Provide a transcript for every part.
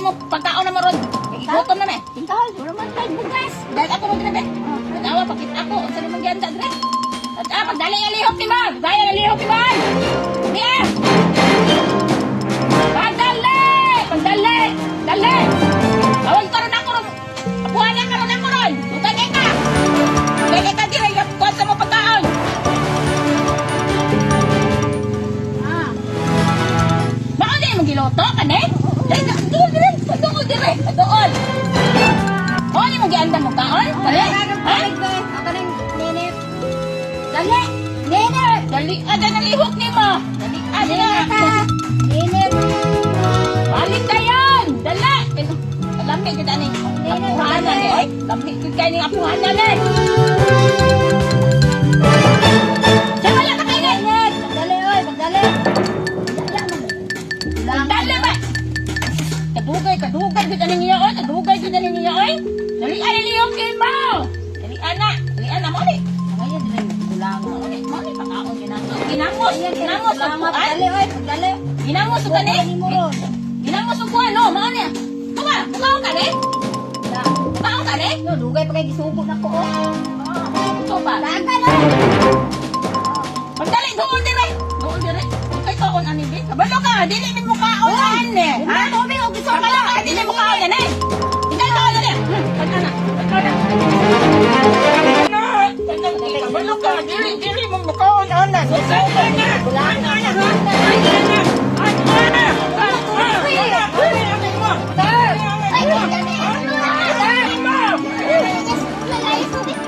mo pagkaon na mo ron. Igutom na me. Tingkol, wala man tayo bugas. Dahil ako mo dinabi. Nagawa pakit ako. Ang sarili magyanda dire. At pagdali ang lihok ni Ma'am. Dahil ang lihok ni Ma'am. Niya! Pagdali! Pagdali! Dali! Awag ka ron ako ron. Apuhanan ka ron ako ron. Tutagay ka. Tutagay ka dire. Kuwan sa mo pagkaon. Baka di mo giloto ka ne? Dahil doon dire. Doon dire. Doon. O, di mo giandang mo kaon? Dali. Ha? Ako rin, Nene. Dali! Nene! Dali. Ada na lihok ni mo. Dali. Ada. Nene! Balik ka yan! Dala! Lamig ka ni apuhanan eh. Lamig ka ni apuhanan eh. Diyan wala ka kayo eh. Magdali, oy! Magdali! Dala ba? Kadugay kita niya oy. Kadugay kita niya oy. Dali ay liyok kayo mo. Dali ana. Dali ana mo ni. Ngayon, dali mo. Kulang mo. Mo ni pakaon ginamos. Ginamos. Ginamos. Salamat. Magdali, oy! Magdali! Ginamos ka ni. mo ron. Ginamos ko ano. Mo ni. Tuwa. Bukaw ka ni. Bukaw ka ni. No, dugay pa kayo gisubo na ko, oh. Ito pa. Laga na! Pagdali, doon dire. Doon dire. Okay ka on ani bi. Kabalo ka, dili min mo kaon eh. Ha? Tumi, o giso Kabalo ka, dili mo kaon yan eh. Tingnan ka na. Pagkana. Pagkana. Kabalo ka, dili mo kaon ana. Susay ka na. Ana na. Ana na.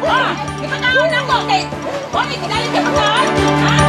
Ah, ipataon ako kay. Hoy, kinalit ka pagkaon. Ha?